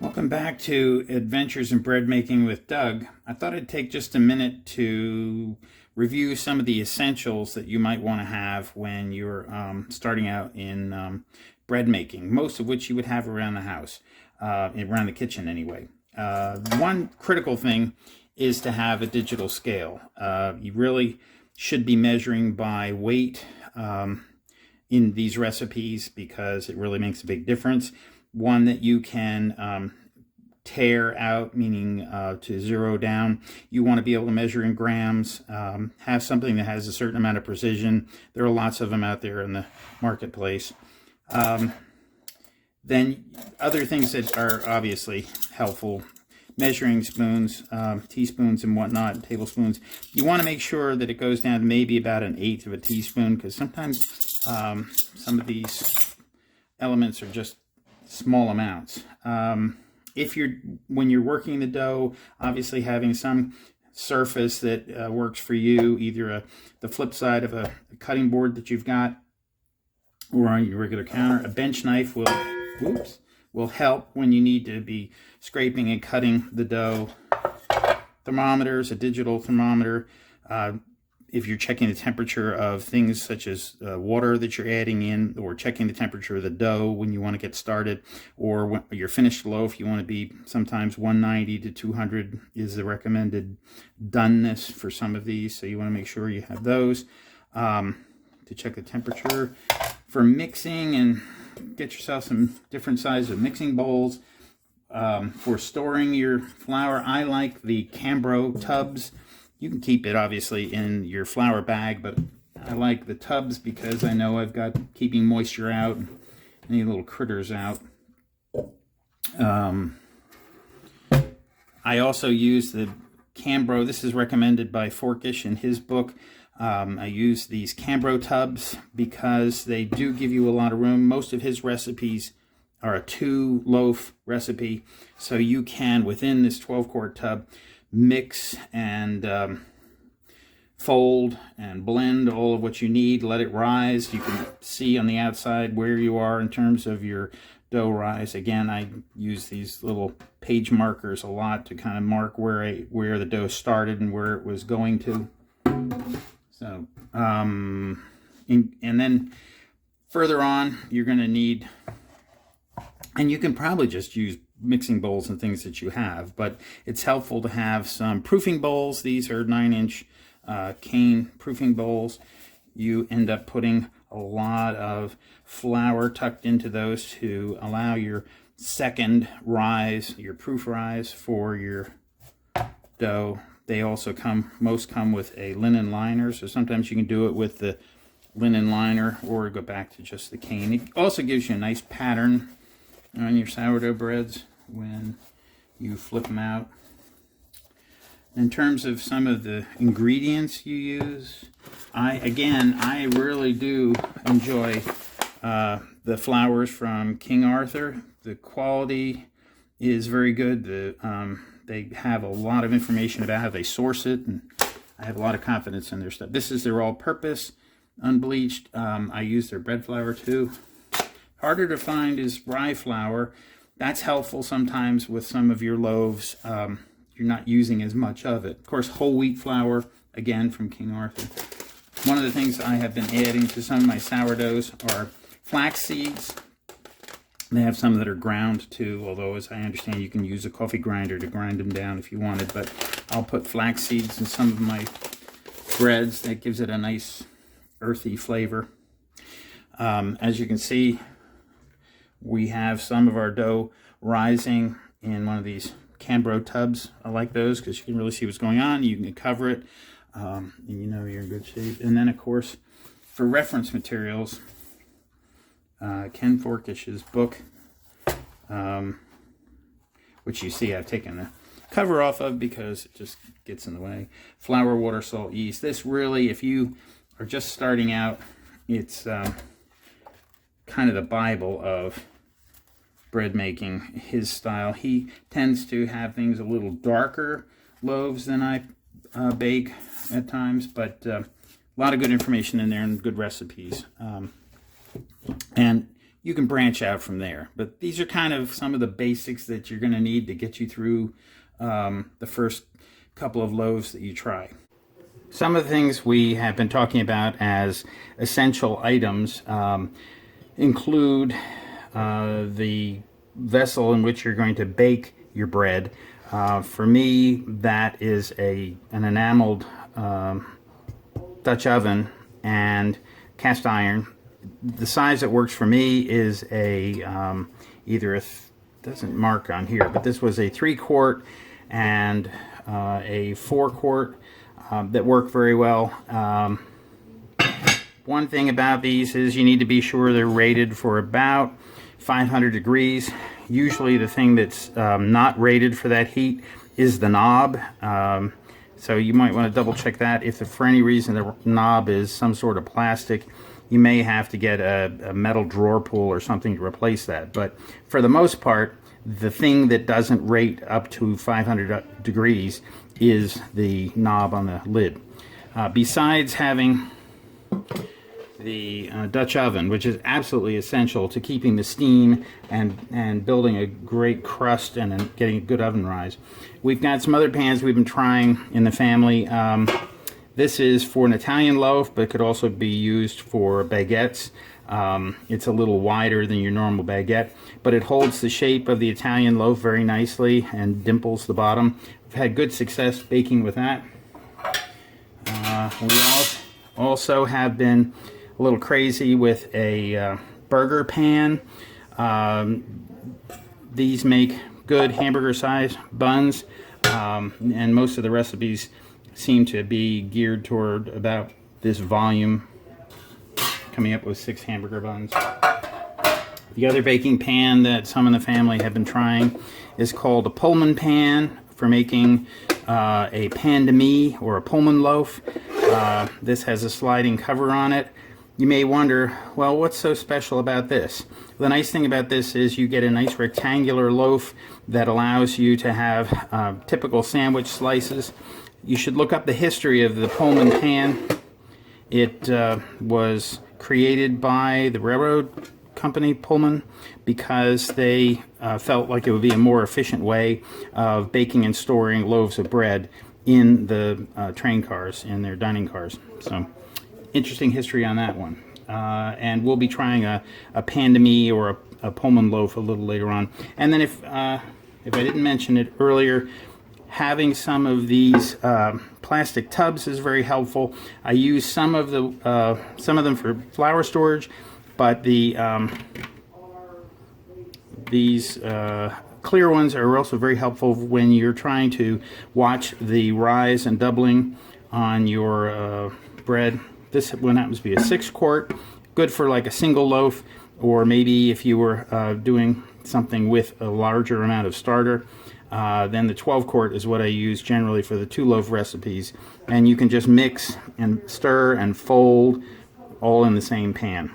Welcome back to Adventures in Bread Making with Doug. I thought I'd take just a minute to review some of the essentials that you might want to have when you're starting out in bread making, most of which you would have around the house, around the kitchen anyway. One critical thing is to have a digital scale. You really should be measuring by weight in these recipes because it really makes a big difference. One that you can tear out, meaning to zero down. You want to be able to measure in grams, have something that has a certain amount of precision. There are lots of them out there in the marketplace. Then other things that are obviously helpful, measuring spoons, teaspoons and whatnot, tablespoons. You want to make sure that it goes down to maybe about 1/8 of a teaspoon, because sometimes some of these elements are just small amounts. When you're working the dough, obviously having some surface that works for you, either the flip side of a cutting board that you've got, or on your regular counter. A bench knife will help when you need to be scraping and cutting the dough. Thermometers, a digital thermometer, if you're checking the temperature of things such as water that you're adding in, or checking the temperature of the dough when you want to get started, or when your finished loaf, you want to be sometimes 190 to 200 is the recommended doneness for some of these, so you want to make sure you have those to check the temperature. For mixing, and get yourself some different sizes of mixing bowls. For storing your flour, I like the Cambro tubs. You can keep it obviously in your flour bag, but I like the tubs because I know I've got keeping moisture out, any little critters out. I also use the Cambro. This is recommended by Forkish in his book. I use these Cambro tubs because they do give you a lot of room. Most of his recipes are a 2-loaf recipe, so you can, within this 12-quart tub, mix and fold and blend all of what you need. Let it rise. You can see on the outside where you are in terms of your dough rise. Again, I use these little page markers a lot to kind of mark where the dough started and where it was going to. So, and then further on, you're going to need, and you can probably just use mixing bowls and things that you have, but it's helpful to have some proofing bowls. These are 9-inch cane proofing bowls. You end up putting a lot of flour tucked into those to allow your second rise, your proof rise for your dough. They also most come with a linen liner, so sometimes you can do it with the linen liner or go back to just the cane. It also gives you a nice pattern on your sourdough breads when you flip them out. In terms of some of the ingredients you use, I really do enjoy the flours from King Arthur. The quality is very good. They have a lot of information about how they source it, and I have a lot of confidence in their stuff. This is their all-purpose, unbleached. I use their bread flour too. Harder to find is rye flour. That's helpful sometimes with some of your loaves. You're not using as much of it. Of course, whole wheat flour, again, from King Arthur. One of the things I have been adding to some of my sourdoughs are flax seeds. They have some that are ground too, although as I understand you can use a coffee grinder to grind them down if you wanted, but I'll put flax seeds in some of my breads. That gives it a nice earthy flavor. As you can see, we have some of our dough rising in one of these Cambro tubs. I like those because you can really see what's going on. You can cover it, and you know you're in good shape. And then, of course, for reference materials, Ken Forkish's book, which you see I've taken the cover off of because it just gets in the way. Flour, water, salt, yeast. This really, if you are just starting out, it's kind of the Bible of bread making, his style. He tends to have things a little darker loaves than I bake at times, but a lot of good information in there and good recipes. And you can branch out from there. But these are kind of some of the basics that you're going to need to get you through the first couple of loaves that you try. Some of the things we have been talking about as essential items include the vessel in which you're going to bake your bread. For me, that is an enameled Dutch oven and cast iron. The size that works for me is doesn't mark on here, but this was a 3-quart and a 4-quart that work very well. One thing about these is you need to be sure they're rated for about 500 degrees. Usually the thing that's not rated for that heat is the knob. So you might want to double check that. If for any reason the knob is some sort of plastic, you may have to get a metal drawer pull or something to replace that. But for the most part, the thing that doesn't rate up to 500 degrees is the knob on the lid. Besides having the Dutch oven, which is absolutely essential to keeping the steam and building a great crust and getting a good oven rise, we've got some other pans we've been trying in the family. This is for an Italian loaf, but it could also be used for baguettes. It's a little wider than your normal baguette, but it holds the shape of the Italian loaf very nicely and dimples the bottom. We've had good success baking with that. We also have been a little crazy with a burger pan. These make good hamburger size buns, and most of the recipes seem to be geared toward about this volume, coming up with 6 hamburger buns. The other baking pan that some in the family have been trying is called a Pullman pan for making a pan de mie or a Pullman loaf. This has a sliding cover on it. You may wonder, well, what's so special about this? The nice thing about this is you get a nice rectangular loaf that allows you to have typical sandwich slices. You should look up the history of the Pullman pan. It was created by the railroad company Pullman because they felt like it would be a more efficient way of baking and storing loaves of bread in the train cars, in their dining cars. So interesting history on that one. And we'll be trying a pan de mie or a Pullman loaf a little later on. And then if I didn't mention it earlier, having some of these plastic tubs is very helpful. I use some of them for flour storage, but these clear ones are also very helpful when you're trying to watch the rise and doubling on your bread. This one happens to be a 6-quart, good for like a single loaf, or maybe if you were doing something with a larger amount of starter. Then the 12-quart is what I use generally for the 2-loaf recipes, and you can just mix and stir and fold all in the same pan.